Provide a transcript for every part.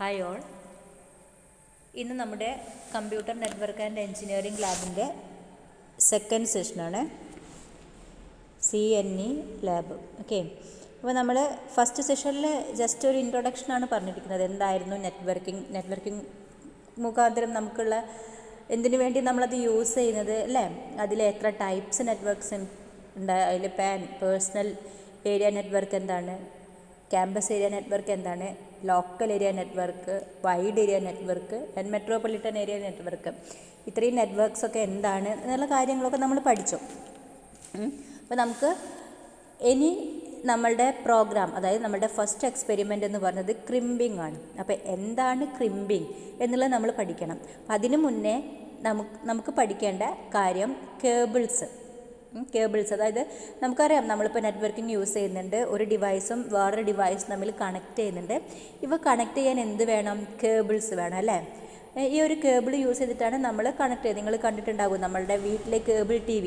Hi all. ഇന്ന് നമ്മുടെ computer network and engineering ലാബിൻ്റെ സെക്കൻഡ് സെഷനാണ്, CNE ലാബ്. ഓക്കെ, അപ്പോൾ നമ്മൾ ഫസ്റ്റ് സെഷനിൽ ജസ്റ്റ് ഒരു ഇൻട്രൊഡക്ഷനാണ് പറഞ്ഞിരിക്കുന്നത്. എന്തായിരുന്നു നെറ്റ്വർക്കിംഗ് മുഖാന്തരം നമുക്കുള്ള എന്തിനു വേണ്ടി നമ്മളത് യൂസ് ചെയ്യുന്നത് അല്ലേ, അതിൽ എത്ര ടൈപ്സ് നെറ്റ്വർക്ക്സ് ഉണ്ട്, അതിൽ പേഴ്സണൽ ഏരിയ നെറ്റ്വർക്ക് എന്താണ്, ക്യാമ്പസ് ഏരിയ നെറ്റ്വർക്ക് എന്താണ്, local area network, wide area network and metropolitan area network, ഇത്രയും നെറ്റ്വർക്ക്സൊക്കെ എന്താണ് എന്നുള്ള കാര്യങ്ങളൊക്കെ നമ്മൾ പഠിച്ചു. അപ്പോൾ നമുക്ക് ഇനി നമ്മളുടെ പ്രോഗ്രാം, അതായത് നമ്മളുടെ ഫസ്റ്റ് എക്സ്പെരിമെൻ്റ് എന്ന് പറയുന്നത് ക്രിമ്പിംഗ് ആണ്. അപ്പോൾ എന്താണ് ക്രിമ്പിംഗ് എന്നുള്ളത് നമ്മൾ പഠിക്കണം. അപ്പം അതിനു മുന്നേ നമുക്ക് പഠിക്കേണ്ട കാര്യം കേബിൾസ്, അതായത് നമുക്കറിയാം നമ്മളിപ്പോൾ നെറ്റ്വർക്കിംഗ് യൂസ് ചെയ്യുന്നുണ്ട്, ഒരു ഡിവൈസും വേറൊരു ഡിവൈസും തമ്മിൽ കണക്ട് ചെയ്യുന്നുണ്ട്. ഇവ കണക്ട് ചെയ്യാൻ എന്ത് വേണം? കേബിൾസ് വേണം അല്ലേ. ഈ ഒരു കേബിൾ യൂസ് ചെയ്തിട്ടാണ് നമ്മൾ കണക്ട് ചെയ്യുന്നത്. നിങ്ങൾ കണ്ടിട്ടുണ്ടാകും നമ്മളുടെ വീട്ടിലെ കേബിൾ TV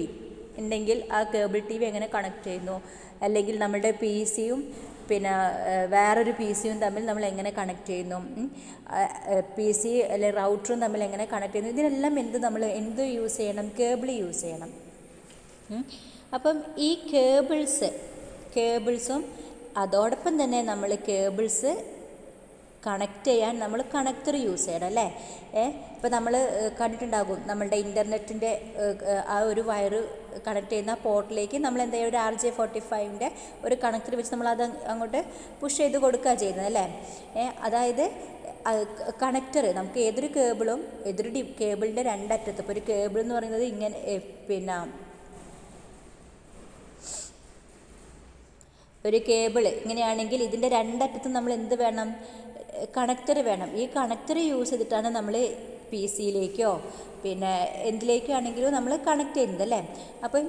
ഉണ്ടെങ്കിൽ ആ കേബിൾ TV എങ്ങനെ കണക്ട് ചെയ്യുന്നു, അല്ലെങ്കിൽ നമ്മളുടെ PC-യും പിന്നെ വേറൊരു PC-യും തമ്മിൽ നമ്മൾ എങ്ങനെ കണക്ട് ചെയ്യുന്നു, PC അല്ലെങ്കിൽ റൗട്ടറും തമ്മിൽ എങ്ങനെ കണക്ട് ചെയ്യുന്നു, ഇതിനെല്ലാം എന്ത് യൂസ് ചെയ്യണം? കേബിൾ യൂസ് ചെയ്യണം. അപ്പം ഈ കേബിൾസും അതോടൊപ്പം തന്നെ നമ്മൾ കേബിൾസ് കണക്ട് ചെയ്യാൻ നമ്മൾ കണക്ടർ യൂസ് ചെയ്യണം അല്ലേ. ഇപ്പോൾ നമ്മൾ കണ്ടിട്ടുണ്ടാകും നമ്മളുടെ ഇൻ്റർനെറ്റിൻ്റെ ആ ഒരു വയറ് കണക്ട് ചെയ്യുന്ന പോർട്ടിലേക്ക് നമ്മൾ എന്താ ഒരു RJ45ൻ്റെ ഒരു കണക്ടർ വെച്ച് നമ്മളത് അങ്ങോട്ട് പുഷ് ചെയ്ത് കൊടുക്കുക ചെയ്യുന്നത് അല്ലേ. അതായത് കണക്ടർ നമുക്ക് ഏതൊരു കേബിളും കേബിളിൻ്റെ രണ്ടറ്റത്ത്, ഇപ്പോൾ ഒരു കേബിൾ എന്ന് പറയുന്നത് ഇങ്ങനെ പിന്നെ ഒരു കേബിൾ ഇങ്ങനെയാണെങ്കിൽ ഇതിൻ്റെ രണ്ടറ്റത്തും നമ്മൾ എന്ത് വേണം? കണക്ടർ വേണം. ഈ കണക്ടർ യൂസ് ചെയ്തിട്ടാണ് നമ്മൾ PC-യിലേക്കോ പിന്നെ എന്തിലേക്കോ ആണെങ്കിലും നമ്മൾ കണക്ട് ചെയ്യുന്നത് അല്ലേ. അപ്പം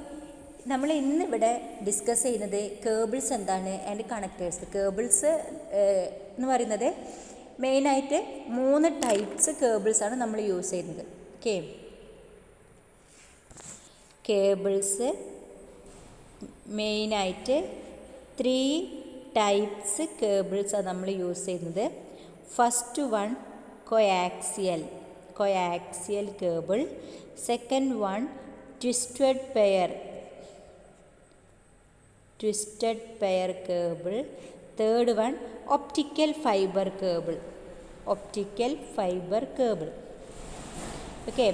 നമ്മൾ ഇന്നിവിടെ ഡിസ്കസ് ചെയ്യുന്നത് കേബിൾസ് എന്താണ് ആൻഡ് കണക്ടേഴ്സ്. കേബിൾസ് എന്ന് പറയുന്നത് മെയിനായിട്ട് 3 ടൈപ്സ് കേബിൾസാണ് നമ്മൾ യൂസ് ചെയ്യുന്നത്. ഓക്കെ, കേബിൾസ് മെയിനായിട്ട് 3 ടൈപ്സ് കേബിൾസാണ് നമ്മൾ യൂസ് ചെയ്യുന്നത്. First one coaxial cable, second one twisted pair cable, third one optical fibre cable. Okay,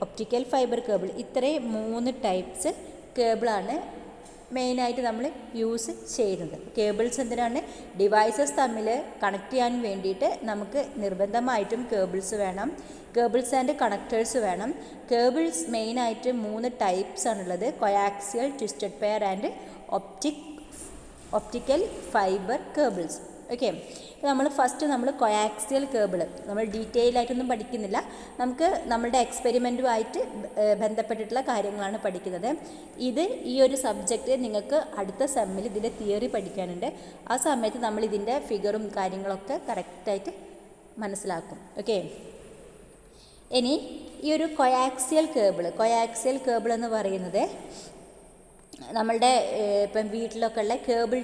optical fibre cable, ഇത്രയും 3 ടൈപ്സ് കേബിളാണ് മെയിനായിട്ട് നമ്മൾ യൂസ് ചെയ്യുന്നത്. കേബിൾസ് എന്തിനാണ്? ഡിവൈസസ് തമ്മിൽ കണക്ട് ചെയ്യാൻ വേണ്ടിയിട്ട് നമുക്ക് നിർബന്ധമായിട്ടും കേബിൾസ് വേണം. കേബിൾസ് ആൻഡ് കണക്ടേഴ്സ് വേണം. കേബിൾസ് മെയിനായിട്ട് 3 ടൈപ്സ് ആണുള്ളത്: coaxial, twisted pair and optical fibre cables. Okay, നമ്മൾ കൊയാക്സിയൽ കേബിൾ നമ്മൾ ഡീറ്റെയിൽ ആയിട്ടൊന്നും പഠിക്കുന്നില്ല. നമുക്ക് നമ്മളുടെ എക്സ്പെരിമെൻറ്റുമായിട്ട് ബന്ധപ്പെട്ടിട്ടുള്ള കാര്യങ്ങളാണ് പഠിക്കുന്നത്. ഈ ഒരു സബ്ജക്റ്റ് നിങ്ങൾക്ക് അടുത്ത സെമ്മിൽ ഇതിൻ്റെ തിയറി പഠിക്കാനുണ്ട്. ആ സമയത്ത് നമ്മൾ ഇതിൻ്റെ ഫിഗറും കാര്യങ്ങളൊക്കെ കറക്റ്റായിട്ട് മനസ്സിലാക്കും. ഓക്കെ, ഇനി ഈ ഒരു കൊയാക്സിയൽ കേബിൾ എന്ന് പറയുന്നത് നമ്മളുടെ ഇപ്പം വീട്ടിലൊക്കെ ഉള്ള കേബിൾ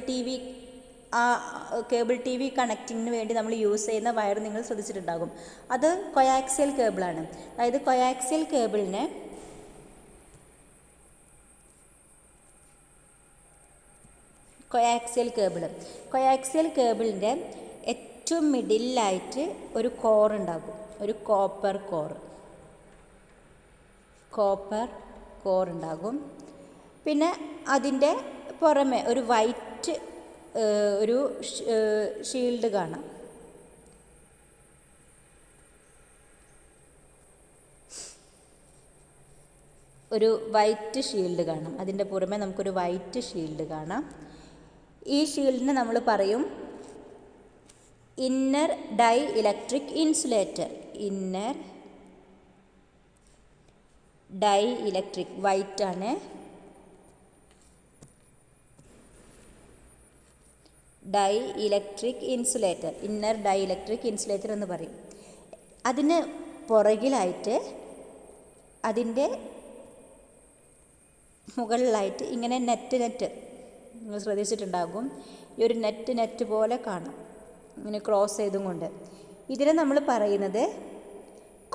ടി വി കണക്റ്റിങ്ങിന് വേണ്ടി നമ്മൾ യൂസ് ചെയ്യുന്ന വയർ നിങ്ങൾ ശ്രദ്ധിച്ചിട്ടുണ്ടാകും. അത് കൊയാക്സിയൽ കേബിളാണ്. അതായത് കൊയാക്സിയൽ കേബിളിൻ്റെ ഏറ്റവും മിഡിലായിട്ട് ഒരു കോർ ഉണ്ടാകും, ഒരു കോപ്പർ കോർ ഉണ്ടാകും. പിന്നെ അതിൻ്റെ പുറമെ ഒരു വൈറ്റ് ഒരു ഷീൽഡ് കാണാം. അതിൻ്റെ പുറമെ നമുക്കൊരു വൈറ്റ് ഷീൽഡ് കാണാം. ഈ ഷീൽഡിനെ നമ്മൾ പറയും inner dielectric insulator. White ആണ്. ഇന്നർ ഡൈ ഇലക്ട്രിക് ഇൻസുലേറ്റർ എന്ന് പറയും. അതിന് പുറകിലായിട്ട് അതിൻ്റെ മുകളിലായിട്ട് ഇങ്ങനെ നെറ്റ് നിങ്ങൾ ശ്രദ്ധിച്ചിട്ടുണ്ടാകും. ഈ ഒരു നെറ്റ് പോലെ കാണാം, ഇങ്ങനെ ക്രോസ് ചെയ്തും കൊണ്ട്. ഇതിനെ നമ്മൾ പറയുന്നത്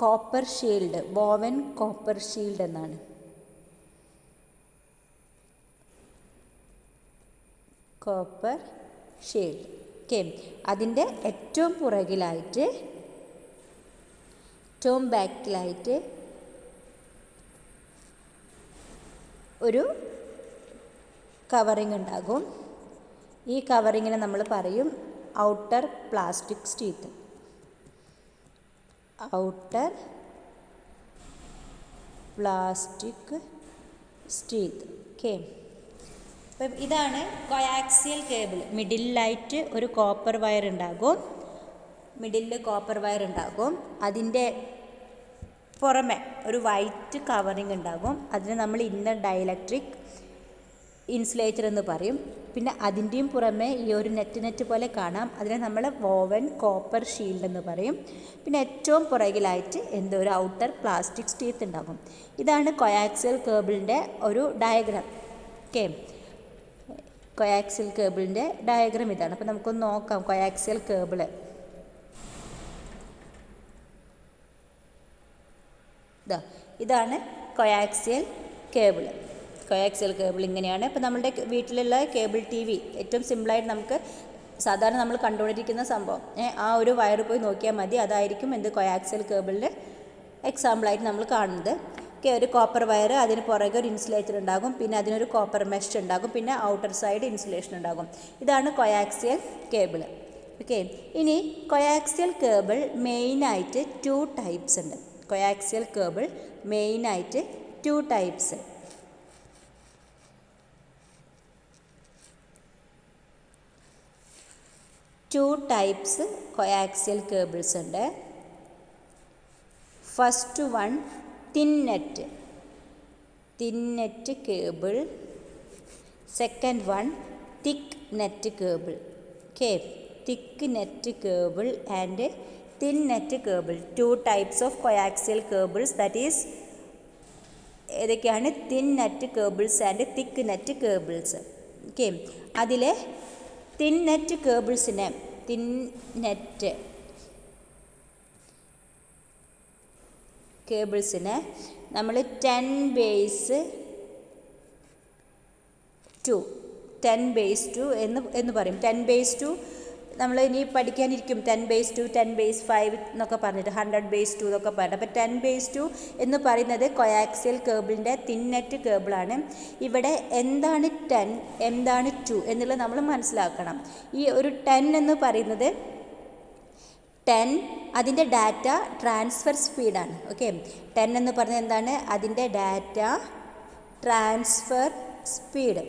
copper shield, woven copper shield എന്നാണ്. Copper shield. ഓക്കെ, അതിൻ്റെ ഏറ്റവും പുറകിലായിട്ട്, ഏറ്റവും ബാക്കിലായിട്ട് ഒരു കവറിങ് ഉണ്ടാകും. ഈ കവറിങ്ങിനെ നമ്മൾ പറയും outer plastic sheet. Outer plastic sheet. Okay, അപ്പം ഇതാണ് കോയാക്സിയൽ കേബിൾ. മിഡിലായിട്ട് ഒരു കോപ്പർ വയർ ഉണ്ടാകും. മിഡിലിൽ കോപ്പർ വയർ ഉണ്ടാകും. അതിൻ്റെ പുറമെ ഒരു വൈറ്റ് കവറിങ് ഉണ്ടാകും. അതിന് നമ്മൾ ഇന്നർ ഡൈലക്ട്രിക് ഇൻസുലേറ്റർ എന്ന് പറയും. പിന്നെ അതിൻ്റെയും പുറമെ ഈ ഒരു നെറ്റ് പോലെ കാണാം. അതിനെ നമ്മൾ വോവൻ കോപ്പർ ഷീൽഡ് എന്ന് പറയും. പിന്നെ ഏറ്റവും പുറകിലായിട്ട് ഒരു ഔട്ടർ പ്ലാസ്റ്റിക് ഷീറ്റ് ഉണ്ടാകും. ഇതാണ് കോയാക്സിയൽ കേബിളിൻ്റെ ഒരു ഡയഗ്രാം. ഓക്കെ, കോയാക്സിയൽ കേബിളിൻ്റെ ഡയഗ്രാം ഇതാണ്. അപ്പോൾ നമുക്കൊന്ന് നോക്കാം കോയാക്സിയൽ കേബിള്. ഇതാണ് കോയാക്സിയൽ കേബിൾ. കോയാക്സിയൽ കേബിൾ ഇങ്ങനെയാണ്. ഇപ്പോൾ നമ്മുടെ വീട്ടിലുള്ള കേബിൾ TV ഏറ്റവും സിമ്പിളായിട്ട് നമുക്ക് സാധാരണ നമ്മൾ കണ്ടുകൊണ്ടിരിക്കുന്ന സംഭവം, ആ ഒരു വയർ പോയി നോക്കിയാൽ മതി. അതായിരിക്കും കോയാക്സിയൽ കേബിളിൻ്റെ എക്സാമ്പിളായിട്ട് നമ്മൾ കാണുന്നത്. ഒരു കോപ്പർ വയർ, അതിന് പുറകെ ഒരു ഇൻസുലേറ്റർ ഉണ്ടാകും. പിന്നെ അതിനൊരു കോപ്പർ മെഷ് ഉണ്ടാകും. പിന്നെ ഔട്ടർ സൈഡ് ഇൻസുലേഷൻ ഉണ്ടാകും. ഇതാണ് കോയാക്സിയൽ കേബിൾ. ഓക്കെ, ഇനി കോയാക്സിയൽ കേബിൾ മെയിനായിട്ട് 2 ടൈപ്സ് ഉണ്ട്. കോയാക്സിയൽ കേബിൾ മെയിനായിട്ട് 2 ടൈപ്സ്. കോയാക്സിയൽ കേബിൾസ് ഉണ്ട്. First one thin net cable. Second one thick net cable. Okay, thick net cable and thin net cable. 2 types of coaxial cables, that is ഏതൊക്കെയാണ് thin net cables and thick net cables. Okay, അതിൽ thin net cablesനെ നമ്മൾ 10⁻² എന്ന് പറയും. 10⁻² നമ്മൾ ഇനി പഠിക്കാനിരിക്കും 10⁻², 10⁻5 എന്നൊക്കെ പറഞ്ഞിട്ട് 100⁻² എന്നൊക്കെ പറഞ്ഞിട്ട്. അപ്പോൾ 10⁻² എന്ന് പറയുന്നത് കോയാക്സിയൽ കേബിളിൻ്റെ തിൻ നെറ്റ് കേബിളാണ്. ഇവിടെ എന്താണ് 10, എന്താണ് 2 എന്നുള്ളത് നമ്മൾ മനസ്സിലാക്കണം. ഈ ഒരു 10 എന്ന് പറയുന്നത് 10 അതിൻ്റെ ഡാറ്റ ട്രാൻസ്ഫർ സ്പീഡാണ്. ഓക്കെ, 10 എന്ന് പറഞ്ഞത് എന്താണ്? അതിൻ്റെ ഡാറ്റ ട്രാൻസ്ഫർ സ്പീഡ്.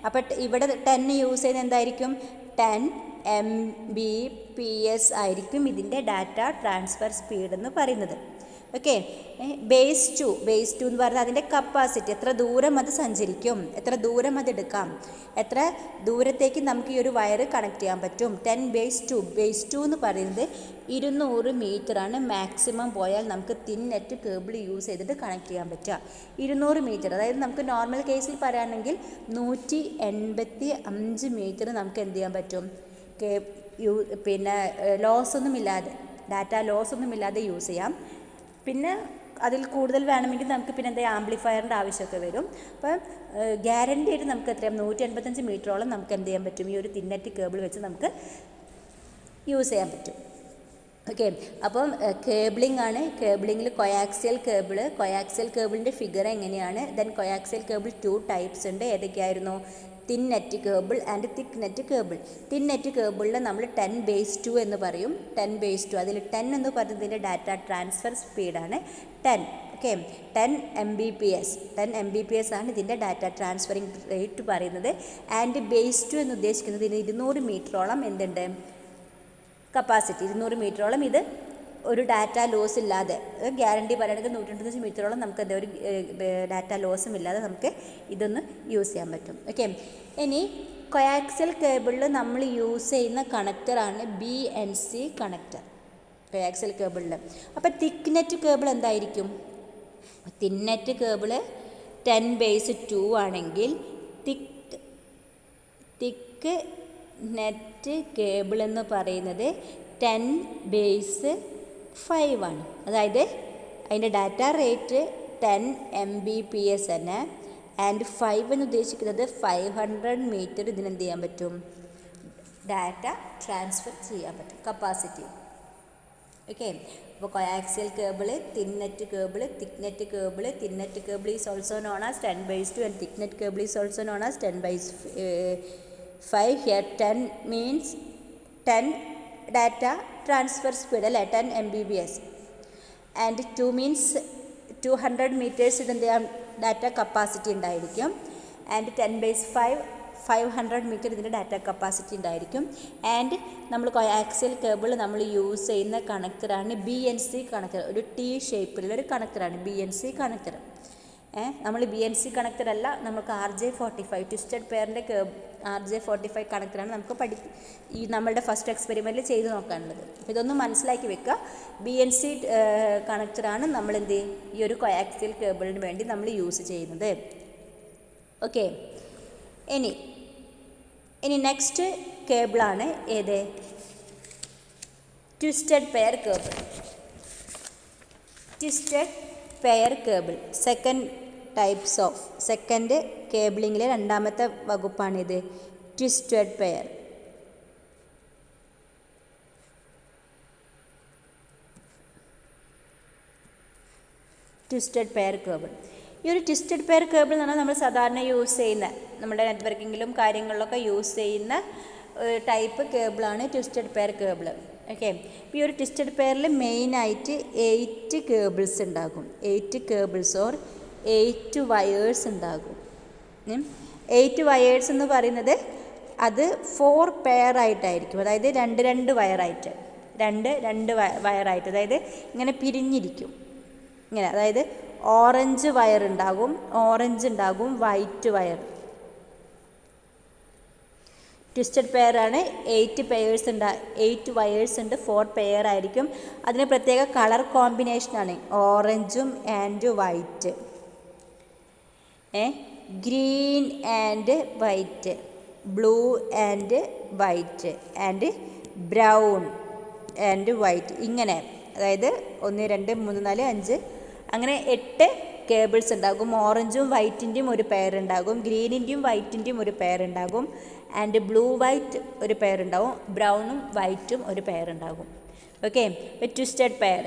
അപ്പോൾ ഇവിടെ 10 യൂസ് ചെയ്യുന്നത് എന്തായിരിക്കും? 10 Mbps ആയിരിക്കും ഇതിൻ്റെ ഡാറ്റ ട്രാൻസ്ഫർ സ്പീഡ് എന്ന് പറയുന്നത്. ഓക്കെ, ബേസ് 2 എന്ന് പറഞ്ഞാൽ അതിൻ്റെ കപ്പാസിറ്റി, എത്ര ദൂരം അത് സഞ്ചരിക്കും, എത്ര ദൂരം അത് എടുക്കാം, എത്ര ദൂരത്തേക്ക് നമുക്ക് ഈ ഒരു വയർ കണക്ട് ചെയ്യാൻ പറ്റും. 10⁻². എന്ന് പറയുന്നത് 200 മീറ്ററാണ് മാക്സിമം പോയാൽ നമുക്ക് തിൻ നെറ്റ് കേബിൾ യൂസ് ചെയ്തിട്ട് കണക്ട് ചെയ്യാൻ പറ്റുക. 200 മീറ്റർ, അതായത് നമുക്ക് നോർമൽ കേസിൽ പറയുകയാണെങ്കിൽ 185 മീറ്റർ നമുക്ക് എന്ത് ചെയ്യാൻ പറ്റും? പിന്നെ ഡാറ്റ ലോസ് ഒന്നും ഇല്ലാതെ യൂസ് ചെയ്യാം. പിന്നെ അതിൽ കൂടുതൽ വേണമെങ്കിൽ നമുക്ക് പിന്നെ ആംപ്ലിഫയറിൻ്റെ ആവശ്യമൊക്കെ വരും. അപ്പം ഗ്യാരണ്ടി ആയിട്ട് നമുക്ക് എത്രയും 185 മീറ്ററോളം നമുക്ക് എന്ത് ചെയ്യാൻ പറ്റും? ഈ ഒരു തിൻ നെറ്റ് കേബിൾ വെച്ച് നമുക്ക് യൂസ് ചെയ്യാൻ പറ്റും. ഓക്കെ, അപ്പം കേബിളിംഗ് ആണ്. കേബിളിങ്ങിൽ കോയാക്സിയൽ കേബിളിൻ്റെ ഫിഗർ എങ്ങനെയാണ്? ദെൻ കോയാക്സിയൽ കേബിൾ 2 ടൈപ്സ് ഉണ്ട്. ഏതൊക്കെയായിരുന്നു? Thin net cable and thick net cable. Thin net കേബിളിൽ നമ്മൾ 10⁻² എന്ന് പറയും. 10⁻², അതിൽ 10 എന്ന് പറയുന്നതിൻ്റെ ഡാറ്റ ട്രാൻസ്ഫർ സ്പീഡാണ് 10. ഓക്കെ, 10 Mbps ആണ് ഇതിൻ്റെ ഡാറ്റ ട്രാൻസ്ഫറിങ് റേറ്റ് പറയുന്നത്. ആൻഡ് ⁻² എന്ന് ഉദ്ദേശിക്കുന്നത് ഇതിന് 200 മീറ്ററോളം എന്തുണ്ട്? കപ്പാസിറ്റി. 200 മീറ്ററോളം ഇത് ഒരു ഡാറ്റ ലോസ് ഇല്ലാതെ, ഗ്യാരണ്ടി പറയുകയാണെങ്കിൽ 185 മീറ്ററോളം നമുക്ക് ഒരു ഡാറ്റ ലോസും ഇല്ലാതെ നമുക്ക് ഇതൊന്ന് യൂസ് ചെയ്യാൻ പറ്റും. ഓക്കെ, ഇനി കോയാക്സിയൽ കേബിളിൽ നമ്മൾ യൂസ് ചെയ്യുന്ന കണക്ടറാണ് BNC കണക്ടർ കോയാക്സിയൽ കേബിളിൽ. അപ്പോൾ തിക്ക് നെറ്റ് കേബിൾ എന്തായിരിക്കും? തിൻ നെറ്റ് കേബിൾ 10⁻² ആണെങ്കിൽ തിക്ക് നെറ്റ് കേബിൾ എന്ന് പറയുന്നത് 10⁵ ആണ്. അതായത് അതിൻ്റെ ഡാറ്റ റേറ്റ് 10 Mbps തന്നെ. ആൻഡ് 5 എന്ന് ഉദ്ദേശിക്കുന്നത് 500 മീറ്റർ ഇതിനെന്ത് ചെയ്യാൻ പറ്റും, ഡാറ്റ ട്രാൻസ്ഫർ ചെയ്യാൻ പറ്റും, കപ്പാസിറ്റി. ഓക്കെ, അപ്പോൾ coaxial cable, thicknet cable, thicknet cable, thicknet cable is also known as 10/2 and thicknet cable is also known as 10/5. Here 10 means 10 data transfer speed അല്ലേ, 10 Mbps. And 2 means 200 meters ഇതിൻ്റെ data capacity ഉണ്ടായിരിക്കും. And 10/5 500 meter ഇതിൻ്റെ data capacity ഉണ്ടായിരിക്കും. And നമ്മൾ coaxial cable നമ്മൾ use ചെയ്യുന്ന കണക്ടറാണ് BNC connector. ഒരു T ഷേപ്പിലുള്ളൊരു കണക്ടറാണ് BNC കണക്ടർ. നമ്മൾ BNC കണക്ടർ അല്ല, നമുക്ക് RJ45 ട്വിസ്റ്റഡ് പെയറിൻ്റെ RJ45 കണക്ടറാണ് നമുക്ക് ഈ നമ്മളുടെ ഫസ്റ്റ് എക്സ്പെരിമെൻറ്റിൽ ചെയ്ത് നോക്കാനുള്ളത്. അപ്പോൾ ഇതൊന്നും മനസ്സിലാക്കി വെക്കുക. BNC കണക്ടറാണ് നമ്മൾ എന്ത് ഈ ഒരു കോയാക്സിയൽ കേബിളിന് വേണ്ടി നമ്മൾ യൂസ് ചെയ്യുന്നത്. ഓക്കെ, ഇനി നെക്സ്റ്റ് കേബിളാണ് ഏത്, twisted pair cable. Twisted pair cable second കേബിളിങ്ങിലെ രണ്ടാമത്തെ വകുപ്പാണിത്, twisted pair. Twisted pair cable. ഈ ഒരു ട്വിസ്റ്റഡ് പെയർ കേബിൾ എന്ന് പറഞ്ഞാൽ നമ്മൾ സാധാരണ യൂസ് ചെയ്യുന്ന, നമ്മുടെ നെറ്റ്വർക്കിങ്ങിലും കാര്യങ്ങളിലൊക്കെ യൂസ് ചെയ്യുന്ന ടൈപ്പ് കേബിളാണ് ട്വിസ്റ്റഡ് പെയർ കേബിൾ. ഓക്കെ, ഈ ഒരു ട്വിസ്റ്റഡ് പെയറിൽ മെയിനായിട്ട് 8 കേബിൾസ് ഉണ്ടാകും. 8 കേബിൾസ് ഓർ 8 വയേഴ്സ് ഉണ്ടാകും. 8 വയേഴ്സ് എന്ന് പറയുന്നത് അത് 4 പെയർ ആയിട്ടായിരിക്കും. അതായത് 2 വയറായിട്ട്, 2 വയറായിട്ട്, അതായത് ഇങ്ങനെ പിരിഞ്ഞിരിക്കും ഇങ്ങനെ. അതായത് ഓറഞ്ച് വയർ ഉണ്ടാകും, വൈറ്റ് വയർ. ട്വിസ്റ്റഡ് പെയറാണ്. 8 വയേഴ്സ് ഉണ്ട്, 4 പെയർ ആയിരിക്കും. അതിന് പ്രത്യേക കളർ കോമ്പിനേഷനാണ് ഓറഞ്ചും and white, green and white, blue and white, and brown and white. ഇങ്ങനെ, അതായത് 1 2 3 4 5 അങ്ങനെ 8 കേബിൾസ് ഉണ്ടാകും. ഓറഞ്ചും വൈറ്റിൻ്റെയും ഒരു പെയർ ഉണ്ടാകും, ഗ്രീനിൻ്റെയും വൈറ്റിൻ്റെയും ഒരു പെയർ ഉണ്ടാകും, ആൻഡ് ബ്ലൂ വൈറ്റ് ഒരു പെയർ ഉണ്ടാകും, ബ്രൗണും വൈറ്റും ഒരു പെയർ ഉണ്ടാകും. ഓക്കെ, ഇപ്പോൾ ട്വിസ്റ്റഡ് പെയർ.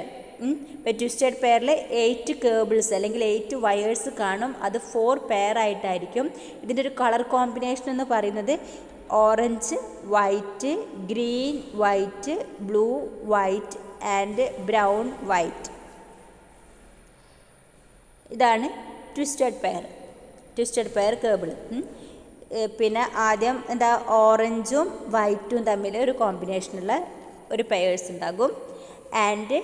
ഇപ്പോൾ ട്വിസ്റ്റഡ് പെയറിൽ 8 കേബിൾസ് അല്ലെങ്കിൽ 8 വയേഴ്സ് കാണും. അത് 4 പെയർ ആയിട്ടായിരിക്കും. ഇതിൻ്റെ ഒരു കളർ കോമ്പിനേഷൻ എന്ന് പറയുന്നത് orange white, green white, blue white and brown white. ഇതാണ് ട്വിസ്റ്റഡ് പെയർ കേബിൾ. പിന്നെ ആദ്യം എന്താ, ഓറഞ്ചും വൈറ്റും തമ്മിൽ ഒരു കോമ്പിനേഷനുള്ള ഒരു പെയേഴ്സ് ഉണ്ടാകും. ആൻഡ്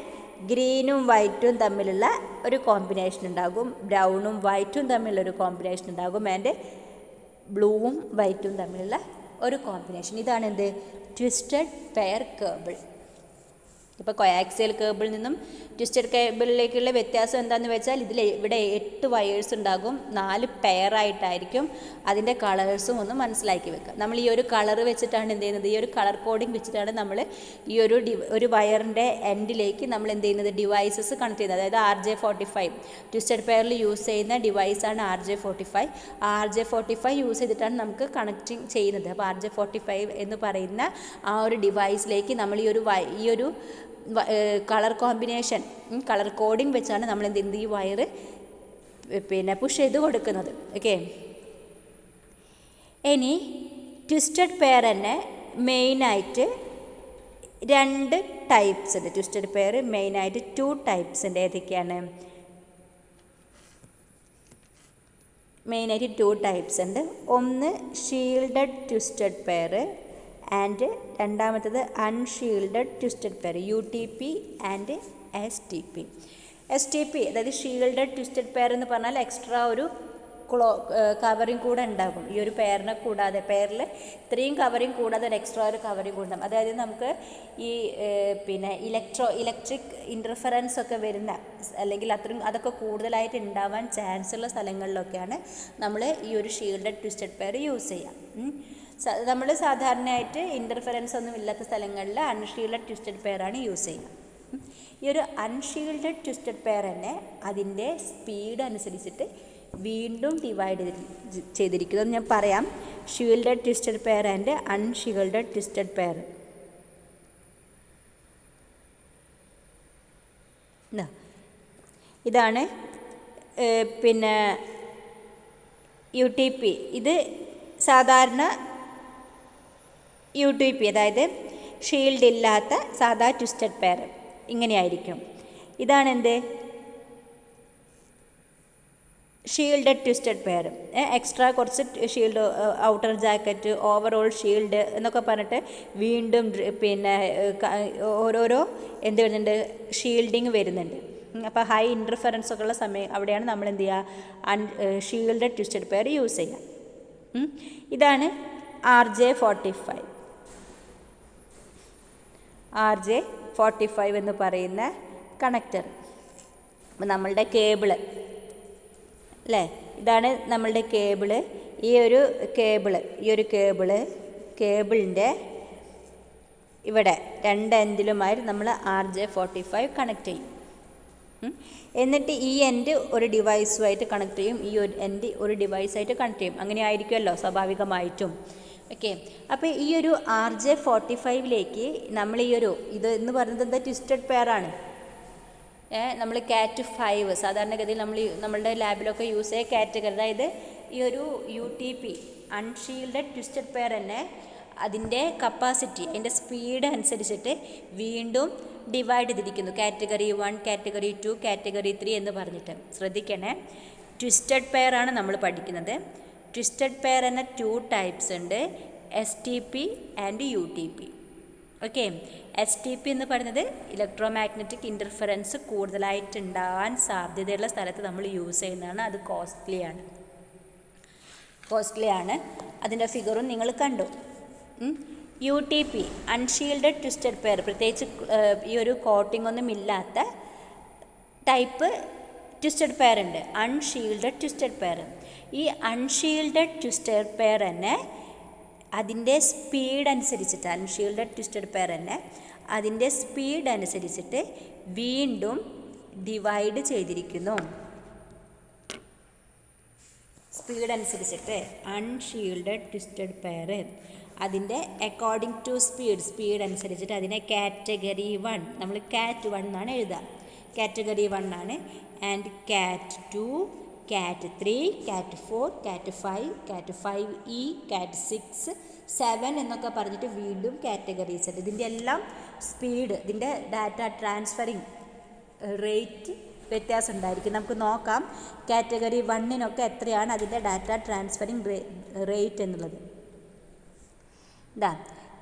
ഗ്രീനും വൈറ്റും തമ്മിലുള്ള ഒരു കോമ്പിനേഷൻ ഉണ്ടാകും. ബ്രൗണും വൈറ്റും തമ്മിലുള്ളൊരു കോമ്പിനേഷൻ ഉണ്ടാകും. ആൻഡ് ബ്ലൂവും വൈറ്റും തമ്മിലുള്ള ഒരു കോമ്പിനേഷൻ. ഇതാണ് എന്ത്, ട്വിസ്റ്റഡ് പെയർ കേബിൾ. ഇപ്പോൾ കോയാക്സിയൽ കേബിളിൽ നിന്നും ട്വിസ്റ്റഡ് കേബിളിലേക്കുള്ള വ്യത്യാസം എന്താണെന്ന് വെച്ചാൽ ഇവിടെ 8 വയേഴ്സ് ഉണ്ടാകും, 4 പെയർ ആയിട്ടായിരിക്കും. അതിൻ്റെ കളേഴ്സും ഒന്ന് മനസ്സിലാക്കി വെക്കുക. നമ്മൾ ഈ ഒരു കളർ വെച്ചിട്ടാണ് എന്ത് ചെയ്യുന്നത്, ഈ ഒരു കളർ കോഡിങ് വെച്ചിട്ടാണ് നമ്മൾ ഈ ഒരു വയറിൻ്റെ എൻഡിലേക്ക് നമ്മൾ എന്ത് ചെയ്യുന്നത്, ഡിവൈസസ് കണക്ട് ചെയ്യുന്നത്. അതായത് RJ45 ട്വിസ്റ്റഡ് പെയറിൽ യൂസ് ചെയ്യുന്ന ഡിവൈസാണ് RJ45. RJ45 യൂസ് ചെയ്തിട്ടാണ് നമുക്ക് കണക്റ്റിങ് ചെയ്യുന്നത്. അപ്പോൾ RJ45 എന്ന് പറയുന്ന ആ ഒരു ഡിവൈസിലേക്ക് നമ്മൾ ഈ ഒരു കളർ കോമ്പിനേഷൻ, കളർ കോഡിങ് വെച്ചാണ് നമ്മൾ ഈ വയർ പുഷ് ചെയ്ത് കൊടുക്കുന്നത്. ഓക്കെ, ഇനി ട്വിസ്റ്റഡ് പെയർ തന്നെ മെയിനായിട്ട് 2 ടൈപ്സ് ഉണ്ട്. ട്വിസ്റ്റഡ് പെയർ മെയിനായിട്ട് 2 ടൈപ്സ് ഉണ്ട്. ഏതൊക്കെയാണ്? മെയിനായിട്ട് 2 ടൈപ്സ് ഉണ്ട്. ഒന്ന് ഷീൽഡഡ് ട്വിസ്റ്റഡ് പെയർ ആൻഡ് രണ്ടാമത്തത് unshielded twisted pair, UTP and STP. അതായത് ഷീൽഡഡ് ട്വിസ്റ്റഡ് പെയർ എന്ന് പറഞ്ഞാൽ എക്സ്ട്രാ ഒരു കവറിങ് കൂടെ ഉണ്ടാകും. ഈ ഒരു പെയറിനെ കൂടാതെ, പെയറിൽ ഇത്രയും കവറിങ് കൂടാതെ ഒരു എക്സ്ട്രാ ഒരു കവറിങ് കൂടെ ഉണ്ടാകും. അതായത് നമുക്ക് ഈ ഇലക്ട്രിക് ഇൻ്റർഫറൻസ് ഒക്കെ വരുന്ന, അല്ലെങ്കിൽ അതൊക്കെ കൂടുതലായിട്ട് ഉണ്ടാവാൻ ചാൻസ് ഉള്ള സ്ഥലങ്ങളിലൊക്കെയാണ് നമ്മൾ ഈ ഒരു ഷീൽഡഡ് ട്വിസ്റ്റഡ് പെയർ യൂസ് ചെയ്യുക. നമ്മൾ സാധാരണയായിട്ട് ഇൻ്റർഫെറൻസ് ഒന്നും ഇല്ലാത്ത സ്ഥലങ്ങളിൽ അൺഷീൽഡഡ് ട്വിസ്റ്റഡ് പെയറാണ് യൂസ് ചെയ്യുക. ഈ ഒരു അൺഷീൽഡഡ് ട്വിസ്റ്റഡ് പെയർ തന്നെ അതിൻ്റെ സ്പീഡ് അനുസരിച്ചിട്ട് വീണ്ടും ഡിവൈഡ് ചെയ്തിരിക്കുന്നത് ഞാൻ പറയാം. Shielded twisted pair and unshielded twisted pair. ഇതാണ് പിന്നെ UTP. ഇത് സാധാരണ UTP, അതായത് ഷീൽഡ് ഇല്ലാത്ത സാധാ ട്വിസ്റ്റഡ് പെയർ ഇങ്ങനെയായിരിക്കും. ഇതാണ് എന്ത് ഷീൽഡഡ് ട്വിസ്റ്റഡ് പെയർ. എക്സ്ട്രാ കുറച്ച് shield, outer jacket, overall shield എന്നൊക്കെ പറഞ്ഞിട്ട് വീണ്ടും പിന്നെ ഓരോരോ എന്ത് വരുന്നുണ്ട്, ഷീൽഡിങ് വരുന്നുണ്ട്. അപ്പോൾ ഹൈ ഇൻ്റർഫെറൻസ് ഒക്കെ ഉള്ള സമയം അവിടെയാണ് നമ്മൾ എന്ത് ചെയ്യുക, ഷീൽഡഡ് ട്വിസ്റ്റഡ് പെയർ യൂസ് ചെയ്യുക. ഇതാണ് RJ45. RJ45 എന്ന് പറയുന്ന കണക്ടർ. അപ്പോൾ നമ്മളുടെ കേബിള് അല്ലേ, ഇതാണ് നമ്മളുടെ കേബിള്. ഈ ഒരു കേബിളിൻ്റെ ഇവിടെ രണ്ട് എൻഡിലുമായി നമ്മൾ RJ45 കണക്ട് ചെയ്യും. എന്നിട്ട് ഈ എൻഡ് ഒരു ഡിവൈസുമായിട്ട് കണക്ട് ചെയ്യും, ഈ ഒരു എൻഡ് ഒരു ഡിവൈസായിട്ട് കണക്ട് ചെയ്യും. അങ്ങനെ ആയിരിക്കുമല്ലോ സ്വാഭാവികമായിട്ടും. ഓക്കെ, അപ്പോൾ ഈ ഒരു RJ45ലേക്ക് നമ്മൾ ഇത് എന്ന് പറയുന്നത് എന്താ, ട്വിസ്റ്റഡ് പെയറാണ്. നമ്മൾ CAT 5 സാധാരണഗതിയിൽ നമ്മളുടെ ലാബിലൊക്കെ യൂസ് ചെയ്യുക കാറ്റഗറി. അതായത് ഈ ഒരു UTP അൺഷീൽഡഡ് ട്വിസ്റ്റഡ് പെയർ തന്നെ അതിൻ്റെ കപ്പാസിറ്റി, അതിൻ്റെ സ്പീഡ് അനുസരിച്ചിട്ട് വീണ്ടും ഡിവൈഡ് ചെയ്തിരിക്കുന്നു. കാറ്റഗറി 1, കാറ്റഗറി 2, കാറ്റഗറി 3 എന്ന് പറഞ്ഞിട്ട്. ശ്രദ്ധിക്കണേ, ട്വിസ്റ്റഡ് പെയർ ആണ് നമ്മൾ പഠിക്കുന്നത്. ട്വിസ്റ്റഡ് പെയർ എന്ന 2 ടൈപ്സ് ഉണ്ട്, STP and UTP. Okay, STP എന്ന് പറയുന്നത് ഇലക്ട്രോ മാഗ്നറ്റിക് ഇൻ്റർഫെറൻസ് കൂടുതലായിട്ട് ഉണ്ടാകാൻ സാധ്യതയുള്ള സ്ഥലത്ത് നമ്മൾ യൂസ് ചെയ്യുന്നതാണ്. അത് കോസ്റ്റ്ലി ആണ്. അതിൻ്റെ ഫിഗറും നിങ്ങൾ കണ്ടു. UTP അൺഷീൽഡഡ് ട്വിസ്റ്റഡ് പെയർ, പ്രത്യേകിച്ച് ഈ ഒരു കോട്ടിംഗ് ഒന്നും ഇല്ലാത്ത ടൈപ്പ് ട്വിസ്റ്റഡ് പെയർ ഉണ്ട്, അൺഷീൽഡഡ് ട്വിസ്റ്റഡ് പെയർ. ഈ അൺഷീൽഡഡ് ട്വിസ്റ്റഡ് പെയർ തന്നെ അതിൻ്റെ സ്പീഡ് അനുസരിച്ചിട്ട്, അൺഷീൽഡഡ് ട്വിസ്റ്റഡ് പെയർ തന്നെ അതിൻ്റെ സ്പീഡ് അനുസരിച്ചിട്ട് വീണ്ടും ഡിവൈഡ് ചെയ്തിരിക്കുന്നു. സ്പീഡ് അനുസരിച്ചിട്ട് അൺഷീൽഡഡ് ട്വിസ്റ്റഡ് പെയർ അതിൻ്റെ അക്കോർഡിംഗ് ടു സ്പീഡ് അനുസരിച്ചിട്ട് അതിനെ കാറ്റഗറി 1, നമ്മൾ CAT 1 എന്നാണ് എഴുതുക, കാറ്റഗറി 1 ആണ്. And CAT 2, CAT 3, CAT 4, CAT 5, CAT 5E, CAT 6, 7 എന്നൊക്കെ പറഞ്ഞിട്ട് വീണ്ടും കാറ്റഗറീസ് ഉണ്ട്. ഇതിൻ്റെ എല്ലാം സ്പീഡ്, ഇതിൻ്റെ ഡാറ്റ ട്രാൻസ്ഫറിങ് റേറ്റ് വ്യത്യാസം ഉണ്ടായിരിക്കും. നമുക്ക് നോക്കാം കാറ്റഗറി 1 എത്രയാണ് അതിൻ്റെ ഡാറ്റ ട്രാൻസ്ഫറിങ് റേറ്റ് എന്നുള്ളത്.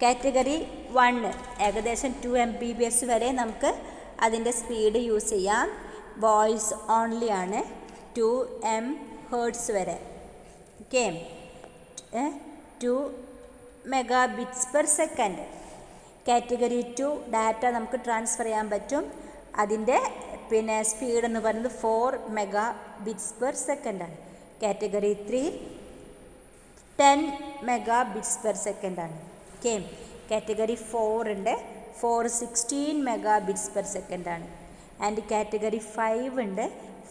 കാറ്റഗറി 1 ഏകദേശം 2 Mbps വരെ നമുക്ക് അതിൻ്റെ സ്പീഡ് യൂസ് ചെയ്യാം. വോയിസ് ഓൺലി ആണ്, 2 MHz വരെ. Okay, 2 Mbps. കാറ്റഗറി 2 ഡാറ്റ നമുക്ക് ട്രാൻസ്ഫർ ചെയ്യാൻ പറ്റും. അതിൻ്റെ സ്പീഡ് എന്ന് പറയുന്നത് 4 Mbps ആണ്. കാറ്റഗറി 3 10 Mbps ആണ്. ഓക്കെ, കാറ്റഗറി 4 ഉണ്ട്, 16 Mbps ആണ്. ആൻഡ് കാറ്റഗറി 5 ഉണ്ട്,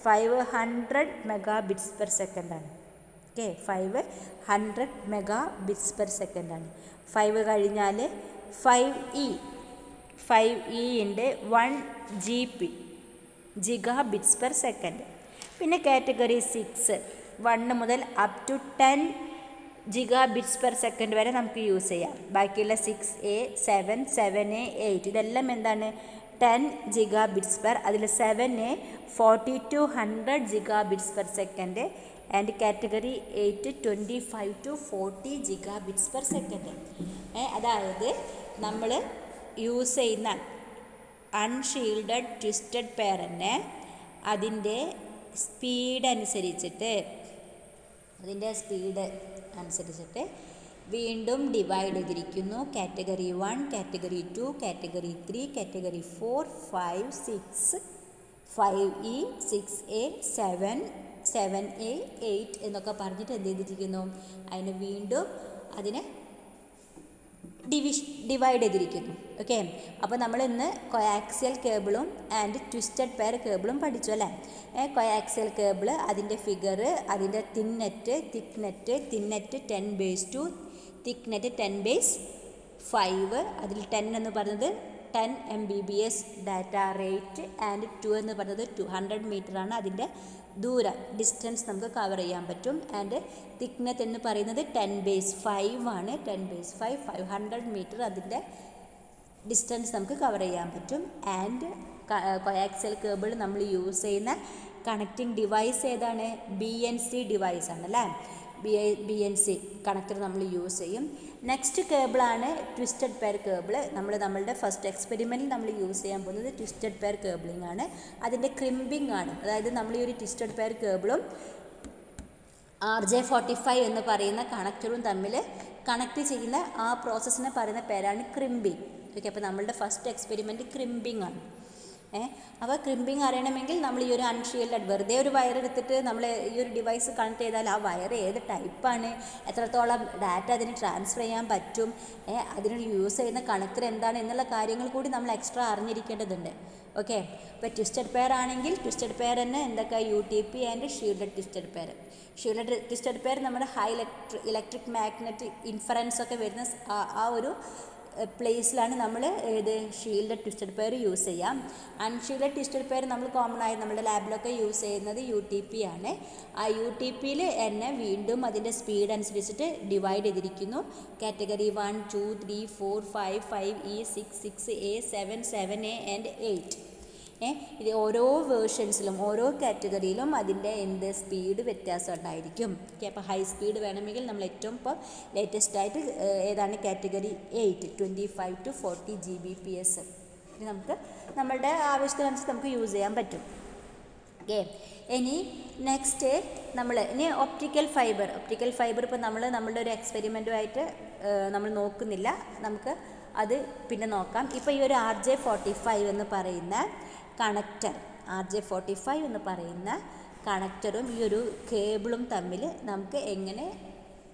100 Mbps ആണ്. ഓക്കെ, 100 Mbps ആണ്. 5 കഴിഞ്ഞാൽ 5E ഉണ്ട്, 1 Gbps. പിന്നെ കാറ്റഗറി 6 1 മുതൽ അപ് ടു 10 Gbps വരെ നമുക്ക് യൂസ് ചെയ്യാം. ബാക്കിയുള്ള 6A, 7, 7A, 8 ഇതെല്ലാം എന്താണ്, 10 Gbps. അതിൽ 7A 4200 Gbps. And category 8 25 to 40 Gbps. അതായത് നമ്മൾ യൂസ് ചെയ്യുന്ന അൺഷീൽഡഡ് ട്വിസ്റ്റഡ് പെയർ തന്നെ അതിൻ്റെ സ്പീഡ് അനുസരിച്ചിട്ട് വീണ്ടും ഡിവൈഡ് ചെയ്തിരിക്കുന്നു. Category 1, category 2, category 3, category 4, 5, 6, 5E, 6A, 7, 7A, 8 എന്നൊക്കെ പറഞ്ഞിട്ട് എന്ത് ചെയ്തിരിക്കുന്നു, അതിന് വീണ്ടും അതിനെ ഡിവൈഡ് ചെയ്തിരിക്കുന്നു. ഓക്കെ, അപ്പോൾ നമ്മൾ ഇന്ന് കൊയാക്സിയൽ കേബിളും ആൻഡ് ട്വിസ്റ്റഡ് പെയർ കേബിളും പഠിച്ചു അല്ലേ. കൊയാക്സിയൽ കേബിൾ, അതിൻ്റെ ഫിഗർ, അതിൻ്റെ തിക്നെറ്റ് 10/2, തിക്നെറ്റ് 10/5, അതിൽ 10 എന്ന് പറയുന്നത് 10 Mbps ഡാറ്റ റേറ്റ് ആൻഡ് 2 എന്ന് പറയുന്നത് 200 മീറ്ററാണ് അതിൻ്റെ ദൂരം, ഡിസ്റ്റൻസ് നമുക്ക് കവർ ചെയ്യാൻ പറ്റും. ആൻഡ് തിക്നെറ്റ് എന്ന് പറയുന്നത് 10/5 ആണ്. 10/5 500 മീറ്റർ അതിൻ്റെ ഡിസ്റ്റൻസ് നമുക്ക് കവർ ചെയ്യാൻ പറ്റും. ആൻഡ് കൊയാക്സിയൽ കേബിൾ നമ്മൾ യൂസ് ചെയ്യുന്ന കണക്റ്റിംഗ് ഡിവൈസ് ഏതാണ്? BNC ഡിവൈസ് ആണ് അല്ലേ. BNC കണക്ടർ നമ്മൾ യൂസ് ചെയ്യും. നെക്സ്റ്റ് കേബിളാണ് ട്വിസ്റ്റഡ് പെയർ കേബിൾ. നമ്മളുടെ ഫസ്റ്റ് എക്സ്പെരിമെൻറ്റിൽ നമ്മൾ യൂസ് ചെയ്യാൻ പോകുന്നത് ട്വിസ്റ്റഡ് പെയർ കേബിളിംഗ് ആണ്. അതിൻ്റെ ക്രിമ്പിംഗ് ആണ്. അതായത് നമ്മൾ ഈ ഒരു ട്വിസ്റ്റഡ് പെയർ കേബിളും RJ45 എന്ന് പറയുന്ന കണക്ടറും തമ്മിൽ കണക്ട് ചെയ്യുന്ന ആ പ്രോസസ്സിനെ പറയുന്ന പേരാണ് ക്രിമ്പിംഗ്. ഓക്കെ, അപ്പോൾ നമ്മളുടെ ഫസ്റ്റ് എക്സ്പെരിമെൻറ്റ് ക്രിമ്പിംഗ് ആണ്. അപ്പോൾ ക്രിമ്പിംഗ് അറിയണമെങ്കിൽ നമ്മൾ ഈ ഒരു അൺഷീൽഡഡ് വെറുതെ ഒരു വയർ എടുത്തിട്ട് നമ്മൾ ഈ ഒരു ഡിവൈസ് കണക്ട് ചെയ്താൽ ആ വയർ ഏത് ടൈപ്പാണ്, എത്രത്തോളം ഡാറ്റ അതിന് ട്രാൻസ്ഫർ ചെയ്യാൻ പറ്റും, അതിന് യൂസ് ചെയ്യുന്ന കണക്ടർ എന്താണ് എന്നുള്ള കാര്യങ്ങൾ കൂടി നമ്മൾ എക്സ്ട്രാ അറിഞ്ഞിരിക്കേണ്ടതുണ്ട്. ഓക്കെ, ഇപ്പോൾ ട്വിസ്റ്റഡ് പെയർ ആണെങ്കിൽ ട്വിസ്റ്റഡ് പെയർ തന്നെ എന്തൊക്കെ UTP and shielded twisted pair. Shielded twisted pair നമ്മുടെ ഹൈ ഇലക്ട്രിക് മാഗ്നറ്റിക് ഇൻഫറൻസ് ഒക്കെ വരുന്ന ആ ഒരു പ്ലേസിലാണ് നമ്മൾ ഏത് ഷീൽഡഡ് ട്വിസ്റ്റഡ് പെയർ യൂസ് ചെയ്യാം. അൺഷീൽഡഡ് ട്വിസ്റ്റഡ് പെയർ നമ്മൾ കോമൺ ആയി നമ്മുടെ ലാബിലൊക്കെ യൂസ് ചെയ്യുന്നത് UTP ആണ്. ആ UTPയിൽ തന്നെ വീണ്ടും അതിൻ്റെ സ്പീഡ് അനുസരിച്ചിട്ട് ഡിവൈഡ് ചെയ്തിരിക്കുന്നു. Category 1, 2, 3, 4, 5, 5E, 6, 6A, 7, 7A and 8. ഇത് ഓരോ വേർഷൻസിലും ഓരോ കാറ്റഗറിയിലും അതിൻ്റെ സ്പീഡ് വ്യത്യാസം ഉണ്ടായിരിക്കും. ഓക്കെ, അപ്പോൾ ഹൈ സ്പീഡ് വേണമെങ്കിൽ നമ്മൾ ഏറ്റവും ഇപ്പോൾ ലേറ്റസ്റ്റ് ആയിട്ട് ഏതാണ് കാറ്റഗറി 8, 25 to 40 Gbps. ഇത് നമുക്ക് നമ്മളുടെ ആവശ്യത്തിനനുസരിച്ച് നമുക്ക് യൂസ് ചെയ്യാൻ പറ്റും. ഓക്കെ, ഇനി നെക്സ്റ്റ് ഇനി ഒപ്റ്റിക്കൽ ഫൈബർ ഇപ്പോൾ നമ്മളുടെ ഒരു എക്സ്പെരിമെൻറ്റുമായിട്ട് നമ്മൾ നോക്കുന്നില്ല, നമുക്ക് അത് പിന്നെ നോക്കാം. ഇപ്പോൾ ഈ ഒരു RJ45 എന്ന് പറയുന്ന കണക്ടർ, RJ45 എന്ന് പറയുന്ന കണക്ടറും ഈ ഒരു കേബിളും തമ്മിൽ നമുക്ക് എങ്ങനെ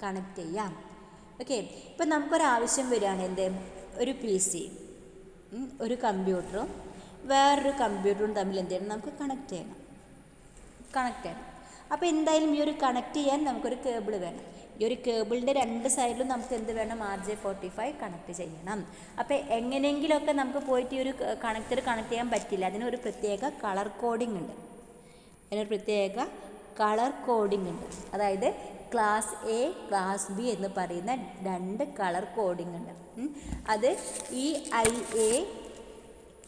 കണക്ട് ചെയ്യാം? ഓക്കെ, ഇപ്പം നമുക്കൊരാവശ്യം വരികയാണ് ഒരു PC, ഒരു കമ്പ്യൂട്ടറും വേറൊരു കമ്പ്യൂട്ടറും തമ്മിൽ നമുക്ക് കണക്ട് ചെയ്യണം. അപ്പോൾ എന്തായാലും ഈ ഒരു കണക്ട് ചെയ്യാൻ നമുക്കൊരു കേബിൾ വേണം. ഈ ഒരു കേബിളിൻ്റെ രണ്ട് സൈഡിലും നമുക്ക് വേണം? RJ45 കണക്ട് ചെയ്യണം. അപ്പോൾ എങ്ങനെയെങ്കിലുമൊക്കെ നമുക്ക് പോയിട്ട് ഈ ഒരു കണക്ടർ കണക്ട് ചെയ്യാൻ പറ്റില്ല. അതിനൊരു പ്രത്യേക കളർ കോഡിംഗ് ഉണ്ട്. അതായത് ക്ലാസ് A, ക്ലാസ് B എന്ന് പറയുന്ന 2 കളർ കോഡിംഗ് ഉണ്ട്. അത് EIA,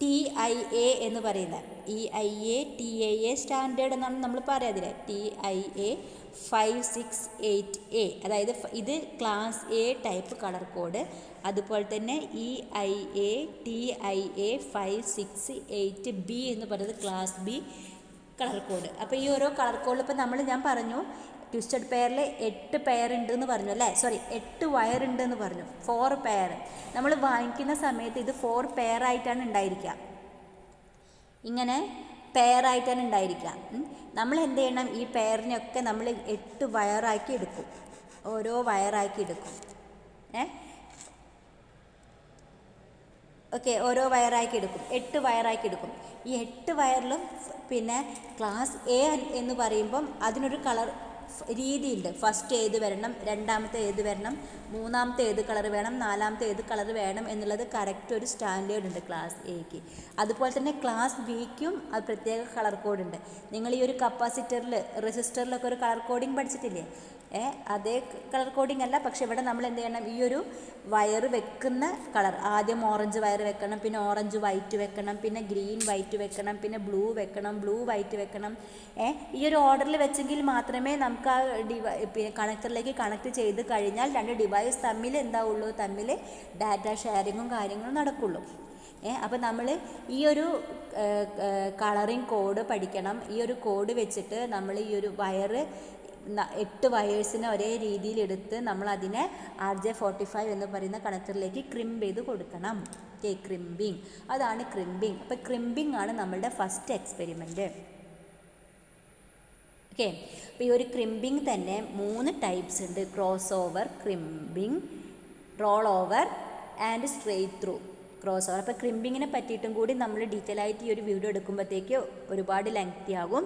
TIA എന്ന് പറയുന്ന EIA, TIA സ്റ്റാൻഡേർഡ് എന്നാണ് നമ്മൾ പറയാതില്ലേ. TIA 568A, അതായത് ഇത് class A type colour code. അതുപോലെ തന്നെ EIA, TIA 568B എന്ന് പറയുന്നത് ക്ലാസ് B കളർ കോഡ്. അപ്പോൾ ഈ ഓരോ കളർ കോഡിൽ ഇപ്പോൾ ഞാൻ പറഞ്ഞു ട്വിസ്റ്റഡ് പെയറിൽ 8 പെയർ ഉണ്ടെന്ന് പറഞ്ഞു അല്ലേ. 8 വയർ ഉണ്ടെന്ന് പറഞ്ഞു. 4 പെയർ നമ്മൾ വാങ്ങിക്കുന്ന സമയത്ത് ഇത് 4 പെയർ ആയിട്ടാണ് ഉണ്ടായിരിക്കുക. ഇങ്ങനെ പെയർ ആയിട്ടാണ് ഉണ്ടായിരിക്കുക. നമ്മൾ എന്ത് ചെയ്യണം? ഈ പെയറിനെയൊക്കെ നമ്മൾ 8 വയറാക്കി എടുക്കും. ഓരോ വയറാക്കി എടുക്കും. ഓക്കെ, ഓരോ വയറാക്കി എടുക്കും. 8 വയറാക്കി എടുക്കും. ഈ 8 വയറിലും പിന്നെ ക്ലാസ് A എന്ന് പറയുമ്പം അതിനൊരു കളർ രീതിയുണ്ട്. ഫസ്റ്റ് ഏത് വരണം, രണ്ടാമത്തെ ഏത് വരണം, മൂന്നാമത്തെ ഏത് കളർ വേണം, നാലാമത്തെ ഏത് കളർ വേണം എന്നുള്ളത് കറക്റ്റ് ഒരു സ്റ്റാൻഡേർഡ് ഉണ്ട് ക്ലാസ് Aക്ക്. അതുപോലെ തന്നെ ക്ലാസ് Bക്കും അത് പ്രത്യേക കളർ കോഡുണ്ട്. നിങ്ങൾ ഈ ഒരു കപ്പാസിറ്ററിൽ റെസിസ്റ്ററിലൊക്കെ ഒരു കളർ കോഡിങ് പഠിച്ചിട്ടില്ലേ? അതേ കളർ കോഡിങ് അല്ല, പക്ഷെ ഇവിടെ നമ്മൾ എന്ത് ചെയ്യണം? ഈ ഒരു വയർ വെക്കുന്ന കളർ ആദ്യം ഓറഞ്ച് വയർ വെക്കണം, പിന്നെ ഓറഞ്ച് വൈറ്റ് വെക്കണം, പിന്നെ ഗ്രീൻ വൈറ്റ് വെക്കണം, പിന്നെ ബ്ലൂ വെക്കണം, ബ്ലൂ വൈറ്റ് വെക്കണം. ഈ ഒരു ഓർഡറിൽ വെച്ചെങ്കിൽ മാത്രമേ നമുക്ക് ആ കണക്ടറിലേക്ക് കണക്ട് ചെയ്ത് കഴിഞ്ഞാൽ 2 ഡിവൈസ് തമ്മിൽ എന്താവുള്ളൂ? തമ്മിൽ ഡാറ്റ ഷെയറിങ്ങും കാര്യങ്ങളും നടക്കുള്ളൂ. അപ്പോൾ നമ്മൾ ഈ ഒരു കളറിങ് കോഡ് പഠിക്കണം. ഈ ഒരു കോഡ് വെച്ചിട്ട് നമ്മൾ ഈ ഒരു വയറ് 8 വയേഴ്സിനെ ഒരേ രീതിയിലെടുത്ത് നമ്മളതിനെ RJ45 എന്ന് പറയുന്ന കണക്ടറിലേക്ക് ക്രിമ്പ് ചെയ്ത് കൊടുക്കണം. ക്രിമ്പിങ്, അതാണ് ക്രിമ്പിങ്. അപ്പോൾ ക്രിമ്പിങ് ആണ് നമ്മളുടെ ഫസ്റ്റ് എക്സ്പെരിമെൻറ്റ്. ഓക്കെ, അപ്പോൾ ഈ ഒരു ക്രിമ്പിങ് തന്നെ 3 ടൈപ്സ് ഉണ്ട്. Cross over crimping, roll over and straight through cross over. അപ്പോൾ ക്രിമ്പിങ്ങിനെ പറ്റിയിട്ടും കൂടി നമ്മൾ ഡീറ്റെയിൽ ആയിട്ട് ഈ ഒരു വീഡിയോ എടുക്കുമ്പോഴത്തേക്ക് ഒരുപാട് ലെങ്തി ആകും.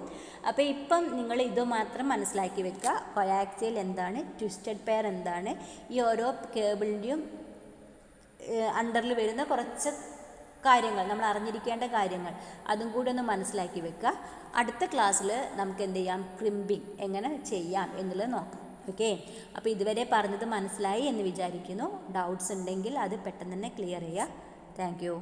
അപ്പോൾ ഇപ്പം നിങ്ങൾ ഇത് മാത്രം മനസ്സിലാക്കി വെക്കുക. കൊയാക്സിയൽ എന്താണ്, ട്വിസ്റ്റഡ് പെയർ എന്താണ്, ഈ ഓരോ കേബിളിൻ്റെയും അണ്ടറിൽ വരുന്ന കുറച്ച് കാര്യങ്ങൾ, നമ്മൾ അറിഞ്ഞിരിക്കേണ്ട കാര്യങ്ങൾ, അതും കൂടി ഒന്ന് മനസ്സിലാക്കി വെക്കുക. അടുത്ത ക്ലാസ്സിൽ നമുക്ക് എന്ത് ചെയ്യാം, ക്രിമ്പിങ് എങ്ങനെ ചെയ്യാം എന്നുള്ളത് നോക്കാം. ഓക്കെ, അപ്പോൾ ഇതുവരെ പറഞ്ഞത് മനസ്സിലായി എന്ന് വിചാരിക്കുന്നു. ഡൗട്ട്സ് ഉണ്ടെങ്കിൽ അത് പെട്ടെന്ന് തന്നെ ക്ലിയർ ചെയ്യുക. Thank you.